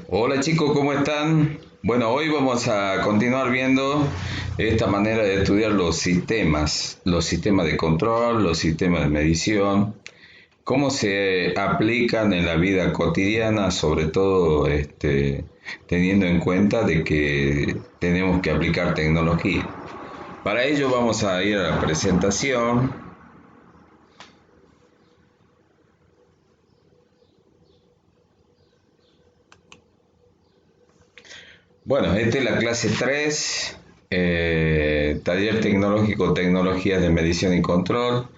Hola chicos, ¿cómo están? Bueno, hoy vamos a continuar viendo esta manera de estudiar los sistemas de control, los sistemas de medición, cómo se aplican en la vida cotidiana, sobre todo teniendo en cuenta de que tenemos que aplicar tecnología. Para ello vamos a ir a la presentación. Bueno, esta es la clase 3, taller tecnológico, tecnologías de medición y control.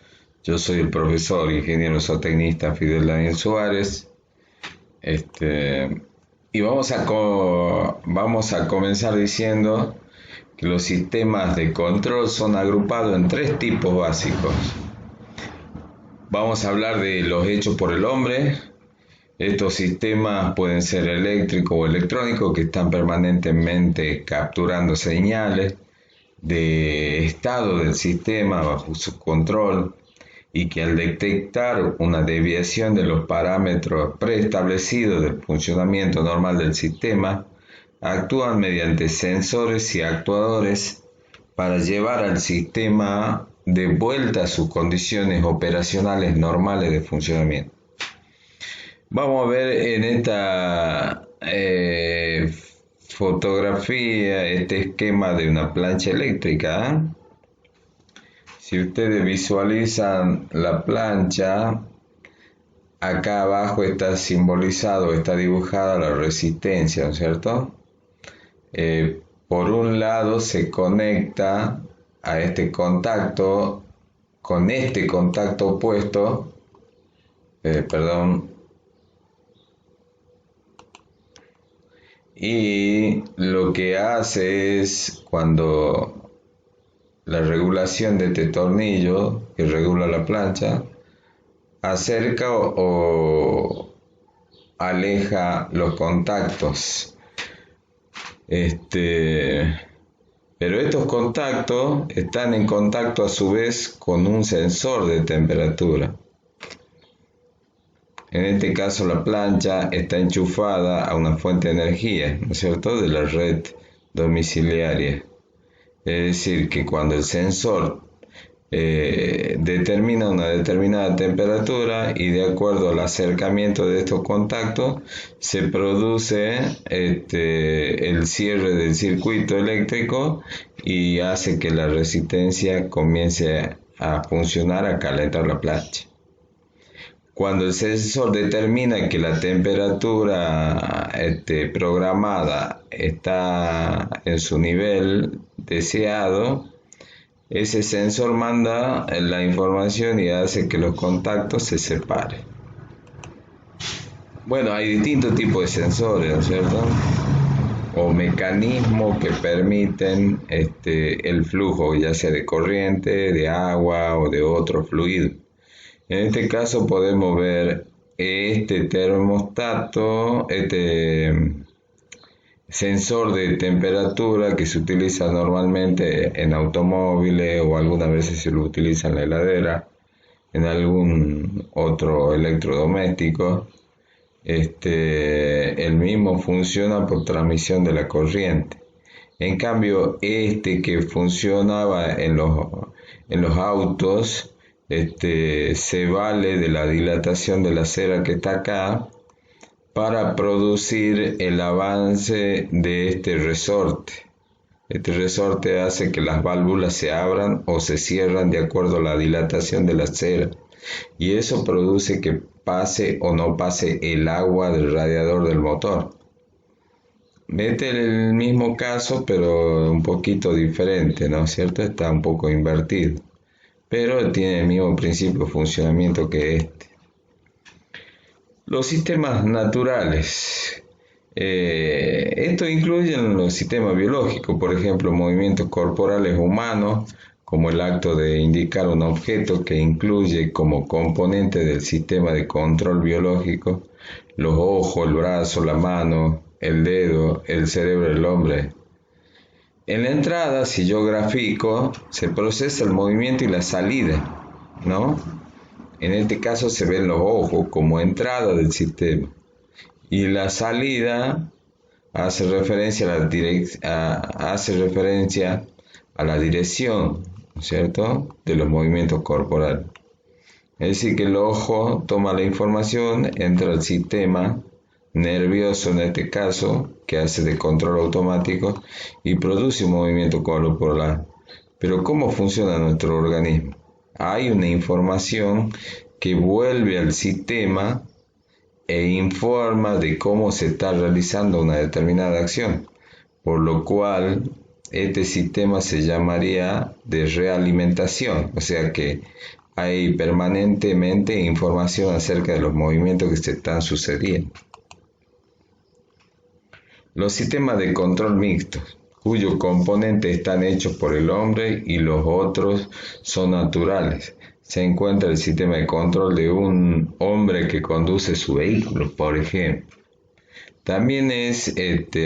Yo soy el profesor ingeniero zootecnista Fidel Daniel Suárez. Este, y vamos a comenzar diciendo que los sistemas de control son agrupados en tres tipos básicos. Vamos a hablar de los hechos por el hombre. Estos sistemas pueden ser eléctricos o electrónicos que están permanentemente capturando señales de estado del sistema bajo su control y que al detectar una desviación de los parámetros preestablecidos del funcionamiento normal del sistema, actúan mediante sensores y actuadores para llevar al sistema de vuelta a sus condiciones operacionales normales de funcionamiento. Vamos a ver en esta fotografía este esquema de una plancha eléctrica. Si ustedes visualizan la plancha, acá abajo está simbolizado, está dibujada la resistencia, ¿no es cierto? Por un lado se conecta a este contacto con este contacto opuesto, perdón, y lo que hace es cuando la regulación de este tornillo que regula la plancha acerca o aleja los contactos. Pero estos contactos están en contacto a su vez con un sensor de temperatura. En este caso la plancha está enchufada a una fuente de energía, ¿no es cierto?, de la red domiciliaria. Es decir, que cuando el sensor determina una determinada temperatura y de acuerdo al acercamiento de estos contactos se produce el cierre del circuito eléctrico y hace que la resistencia comience a funcionar, a calentar la plancha. Cuando el sensor determina que la temperatura programada está en su nivel deseado, ese sensor manda la información y hace que los contactos se separen. Bueno, hay distintos tipos de sensores, ¿no es cierto?, o mecanismos que permiten el flujo, ya sea de corriente, de agua o de otro fluido. En este caso podemos ver este termostato, sensor de temperatura que se utiliza normalmente en automóviles o algunas veces se lo utiliza en la heladera, en algún otro electrodoméstico. El mismo funciona por transmisión de la corriente. En cambio, que funcionaba en los autos, se vale de la dilatación de la cera que está acá para producir el avance de este resorte. Este resorte hace que las válvulas se abran o se cierran de acuerdo a la dilatación de la cera y eso produce que pase o no pase el agua del radiador del motor. Este es el mismo caso pero un poquito diferente, ¿no es cierto? Está un poco invertido, pero tiene el mismo principio de funcionamiento que este. Los sistemas naturales. Esto incluye los sistemas biológicos, por ejemplo, movimientos corporales humanos, como el acto de indicar un objeto que incluye como componente del sistema de control biológico los ojos, el brazo, la mano, el dedo, el cerebro del hombre. En la entrada, si yo grafico, se procesa el movimiento y la salida, ¿no? En este caso se ven los ojos como entrada del sistema y la salida hace referencia a la dirección, ¿no es cierto?, de los movimientos corporales. Es decir, que el ojo toma la información, entra al sistema nervioso en este caso, que hace de control automático y produce un movimiento corporal. Pero ¿cómo funciona nuestro organismo? Hay una información que vuelve al sistema e informa de cómo se está realizando una determinada acción, por lo cual este sistema se llamaría de realimentación, o sea que hay permanentemente información acerca de los movimientos que se están sucediendo. Los sistemas de control mixtos, cuyos componentes están hechos por el hombre y los otros son naturales. Se encuentra el sistema de control de un hombre que conduce su vehículo, por ejemplo. También es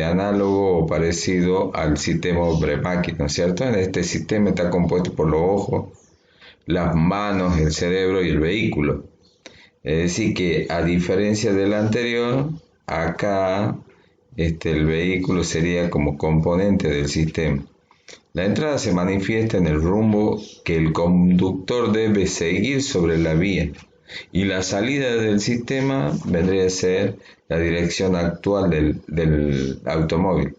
análogo o parecido al sistema hombre-máquina, ¿cierto? En este sistema está compuesto por los ojos, las manos, el cerebro y el vehículo. Es decir que a diferencia del anterior, acá el vehículo sería como componente del sistema. La entrada se manifiesta en el rumbo que el conductor debe seguir sobre la vía y la salida del sistema vendría a ser la dirección actual del automóvil.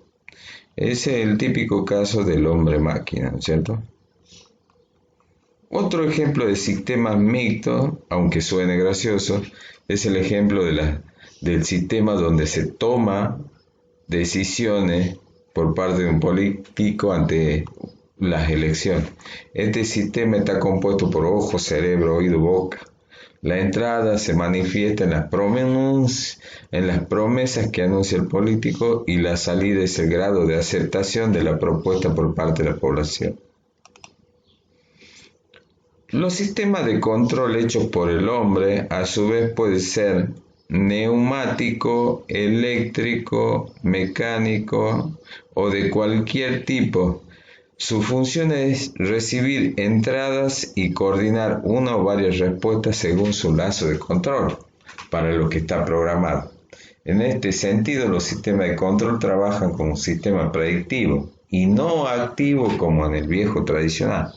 Ese es el típico caso del hombre-máquina, ¿no es cierto? Otro ejemplo de sistemas mixtos, aunque suene gracioso, es el ejemplo del sistema donde se toma decisiones por parte de un político ante las elecciones. Este sistema está compuesto por ojo, cerebro, oído, boca. La entrada se manifiesta en las promesas que anuncia el político y la salida es el grado de aceptación de la propuesta por parte de la población. Los sistemas de control hechos por el hombre a su vez pueden ser neumático, eléctrico, mecánico o de cualquier tipo. Su función es recibir entradas y coordinar una o varias respuestas según su lazo de control para lo que está programado. En este sentido, los sistemas de control trabajan como un sistema predictivo y no activo como en el viejo tradicional.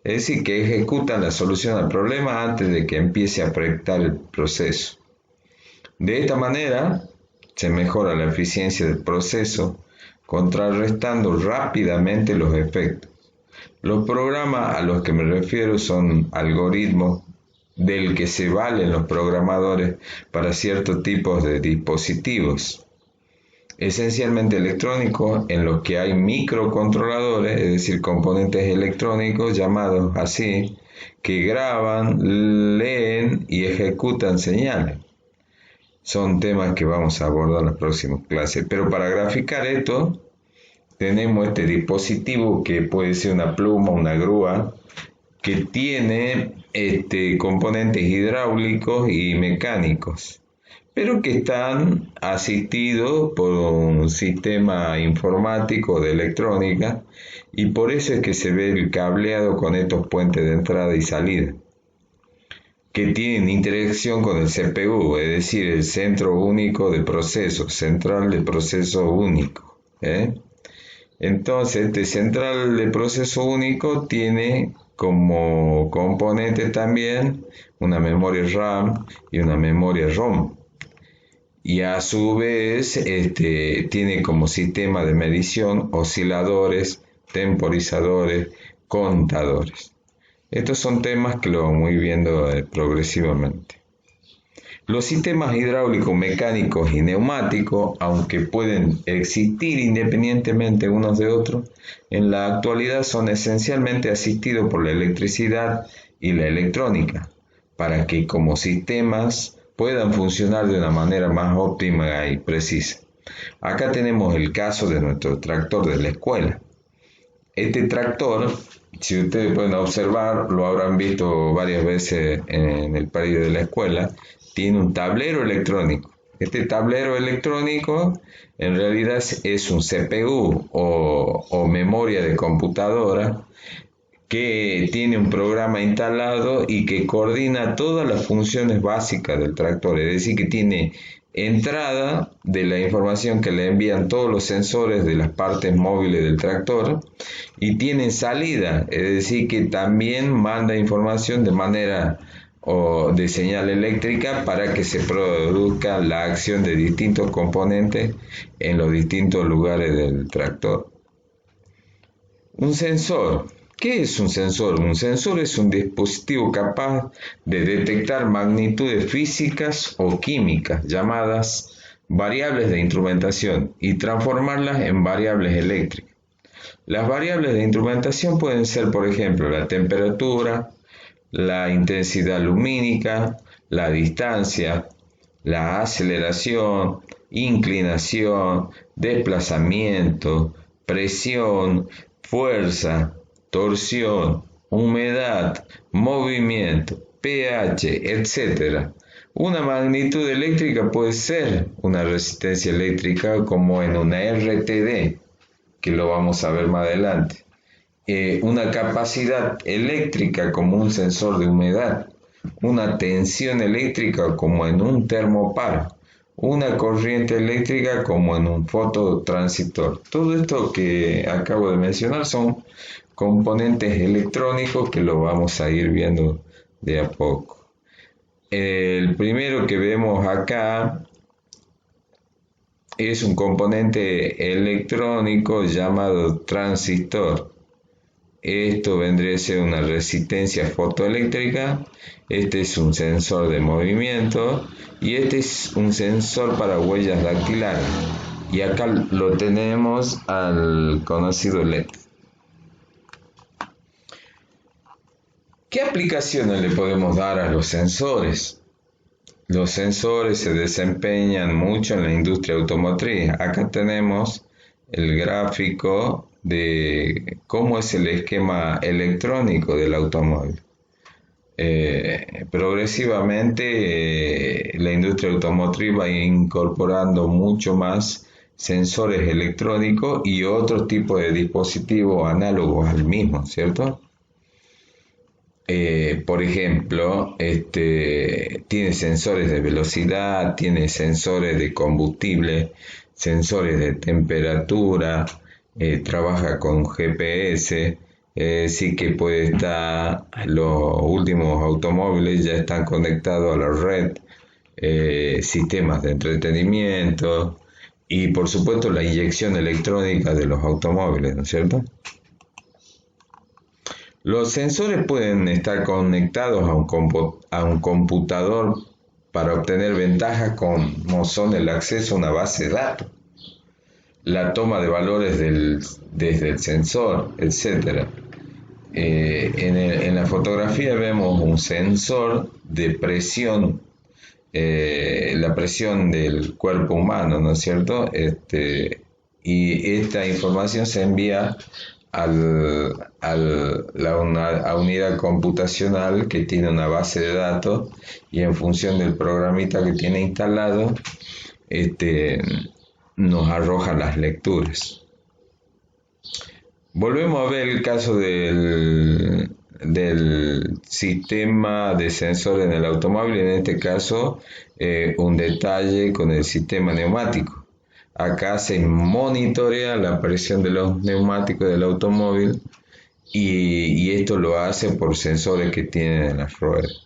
Es decir, que ejecutan la solución al problema antes de que empiece a proyectar el proceso. De esta manera, se mejora la eficiencia del proceso, contrarrestando rápidamente los efectos. Los programas a los que me refiero son algoritmos del que se valen los programadores para ciertos tipos de dispositivos, esencialmente electrónicos, en los que hay microcontroladores, es decir, componentes electrónicos llamados así, que graban, leen y ejecutan señales. Son temas que vamos a abordar en las próximas clases. Pero para graficar esto, tenemos este dispositivo que puede ser una pluma, una grúa, que tiene componentes hidráulicos y mecánicos, pero que están asistidos por un sistema informático de electrónica, y por eso es que se ve el cableado con estos puentes de entrada y salida, que tienen interacción con el CPU, es decir, el centro único de proceso, central de proceso único. Entonces, este central de proceso único tiene como componente también una memoria RAM y una memoria ROM. Y a su vez tiene como sistema de medición osciladores, temporizadores, contadores. Estos son temas que lo vamos a ir viendo progresivamente. Los sistemas hidráulicos, mecánicos y neumáticos, aunque pueden existir independientemente unos de otros, en la actualidad son esencialmente asistidos por la electricidad y la electrónica, para que como sistemas puedan funcionar de una manera más óptima y precisa. Acá tenemos el caso de nuestro tractor de la escuela. Este tractor, si ustedes pueden observar, lo habrán visto varias veces en el predio de la escuela, tiene un tablero electrónico. Este tablero electrónico en realidad es un CPU o memoria de computadora que tiene un programa instalado y que coordina todas las funciones básicas del tractor. Es decir, que tiene entrada de la información que le envían todos los sensores de las partes móviles del tractor y tienen salida, es decir, que también manda información de manera o de señal eléctrica para que se produzca la acción de distintos componentes en los distintos lugares del tractor. Un sensor. ¿Qué es un sensor? Un sensor es un dispositivo capaz de detectar magnitudes físicas o químicas llamadas variables de instrumentación y transformarlas en variables eléctricas. Las variables de instrumentación pueden ser, por ejemplo, la temperatura, la intensidad lumínica, la distancia, la aceleración, inclinación, desplazamiento, presión, fuerza, torsión, humedad, movimiento, pH, etc. Una magnitud eléctrica puede ser una resistencia eléctrica como en una RTD, que lo vamos a ver más adelante. Una capacidad eléctrica como un sensor de humedad, una tensión eléctrica como en un termopar, una corriente eléctrica como en un fototransistor. Todo esto que acabo de mencionar son componentes electrónicos que lo vamos a ir viendo de a poco. El primero que vemos acá es un componente electrónico llamado transistor. Esto vendría a ser una resistencia fotoeléctrica, este es un sensor de movimiento y este es un sensor para huellas dactilares. Y acá lo tenemos al conocido LED. ¿Qué aplicaciones le podemos dar a los sensores? Los sensores se desempeñan mucho en la industria automotriz. Acá tenemos el gráfico de cómo es el esquema electrónico del automóvil. Progresivamente la industria automotriz va incorporando mucho más sensores electrónicos y otros tipos de dispositivos análogos al mismo, ¿cierto? Por ejemplo, tiene sensores de velocidad, tiene sensores de combustible, sensores de temperatura, trabaja con GPS, sí que puede estar, los últimos automóviles ya están conectados a la red, sistemas de entretenimiento y por supuesto la inyección electrónica de los automóviles, ¿no es cierto? Los sensores pueden estar conectados a un computador para obtener ventajas como son el acceso a una base de datos, la toma de valores desde el sensor, etc. En la fotografía vemos un sensor de presión, la presión del cuerpo humano, ¿no es cierto? Y esta información se envía a una unidad computacional que tiene una base de datos y en función del programita que tiene instalado, nos arroja las lecturas. Volvemos a ver el caso del sistema de sensores en el automóvil, en este caso un detalle con el sistema neumático. Acá se monitorea la presión de los neumáticos del automóvil y esto lo hace por sensores que tienen en las ruedas.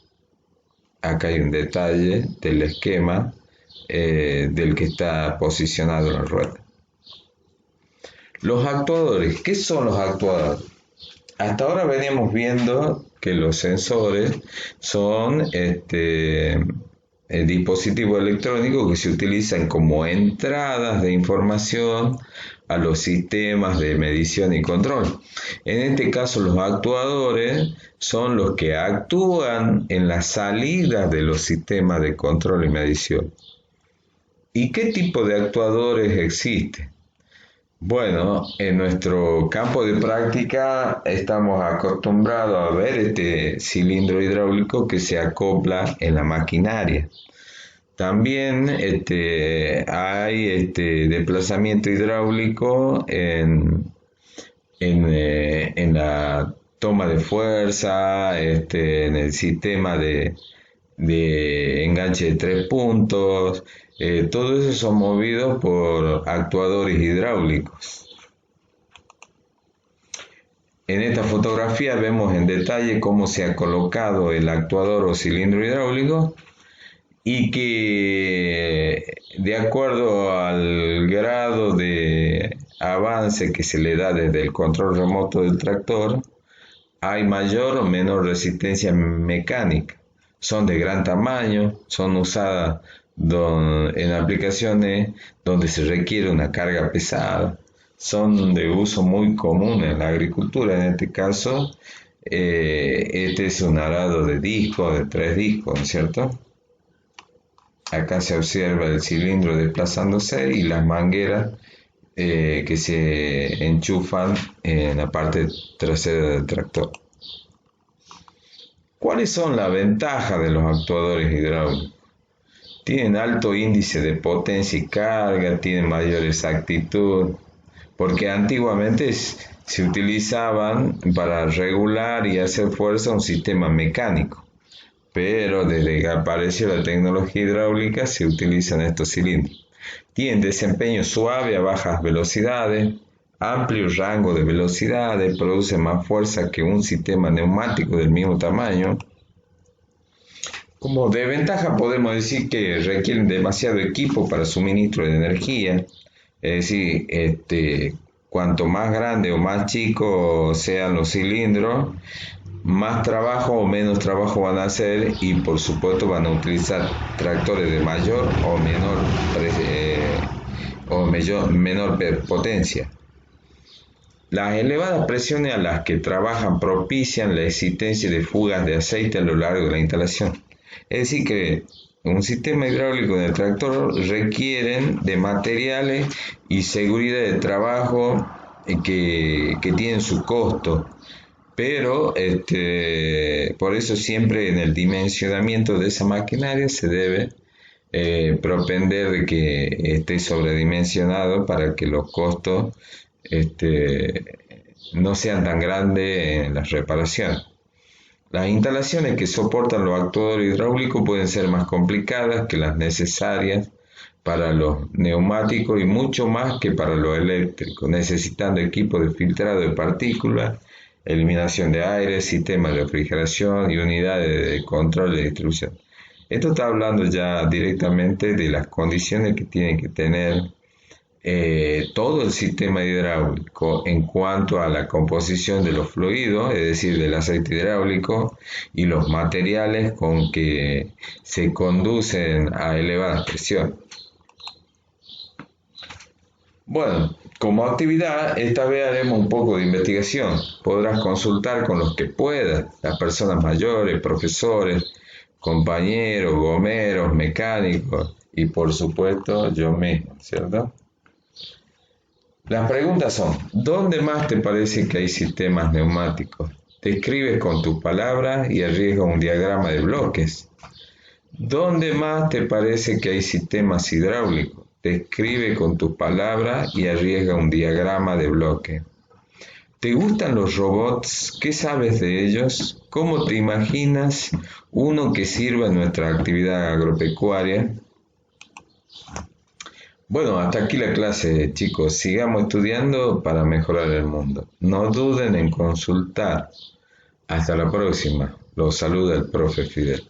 Acá hay un detalle del esquema del que está posicionado la rueda. Los actuadores. ¿Qué son los actuadores? Hasta ahora veníamos viendo que los sensores son dispositivos electrónicos que se utilizan como entradas de información a los sistemas de medición y control. En este caso, los actuadores son los que actúan en la salida de los sistemas de control y medición. ¿Y qué tipo de actuadores existen? Bueno, en nuestro campo de práctica estamos acostumbrados a ver este cilindro hidráulico que se acopla en la maquinaria. También hay desplazamiento hidráulico en la toma de fuerza, en el sistema de de enganche de 3 puntos, todo eso son movidos por actuadores hidráulicos. En esta fotografía vemos en detalle cómo se ha colocado el actuador o cilindro hidráulico y que de acuerdo al grado de avance que se le da desde el control remoto del tractor, hay mayor o menor resistencia mecánica. Son de gran tamaño, son usadas en aplicaciones donde se requiere una carga pesada, son de uso muy común en la agricultura. En este caso, este es un arado de disco, de 3 discos, ¿no es cierto? Acá se observa el cilindro desplazándose y las mangueras que se enchufan en la parte trasera del tractor. ¿Cuáles son las ventajas de los actuadores hidráulicos? Tienen alto índice de potencia y carga, tienen mayor exactitud, porque antiguamente se utilizaban para regular y hacer fuerza un sistema mecánico, pero desde que apareció la tecnología hidráulica se utilizan estos cilindros. Tienen desempeño suave a bajas velocidades, amplio rango de velocidades, producen más fuerza que un sistema neumático del mismo tamaño. Como desventaja podemos decir que requieren demasiado equipo para suministro de energía, es decir, cuanto más grande o más chico sean los cilindros, más trabajo o menos trabajo van a hacer y por supuesto van a utilizar tractores de mayor o menor potencia. Las elevadas presiones a las que trabajan propician la existencia de fugas de aceite a lo largo de la instalación. Es decir que un sistema hidráulico en el tractor requieren de materiales y seguridad de trabajo que tienen su costo, pero por eso siempre en el dimensionamiento de esa maquinaria se debe propender de que esté sobredimensionado para que los costos no sean tan grandes en las reparaciones. Las instalaciones que soportan los actuadores hidráulicos pueden ser más complicadas que las necesarias para los neumáticos y mucho más que para los eléctricos, necesitando equipos de filtrado de partículas, eliminación de aire, sistemas de refrigeración y unidades de control de distribución. Esto está hablando ya directamente de las condiciones que tiene que tener todo el sistema hidráulico en cuanto a la composición de los fluidos, es decir, del aceite hidráulico y los materiales con que se conducen a elevada presión. Bueno, como actividad, esta vez haremos un poco de investigación. Podrás consultar con los que puedas, las personas mayores, profesores, compañeros, gomeros, mecánicos y por supuesto yo mismo, ¿cierto? Las preguntas son, ¿dónde más te parece que hay sistemas neumáticos? Describes con tus palabras y arriesga un diagrama de bloques. ¿Dónde más te parece que hay sistemas hidráulicos? Describe con tus palabras y arriesga un diagrama de bloque. ¿Te gustan los robots? ¿Qué sabes de ellos? ¿Cómo te imaginas uno que sirva en nuestra actividad agropecuaria? Bueno, hasta aquí la clase, chicos. Sigamos estudiando para mejorar el mundo. No duden en consultar. Hasta la próxima. Los saluda el profe Fidel.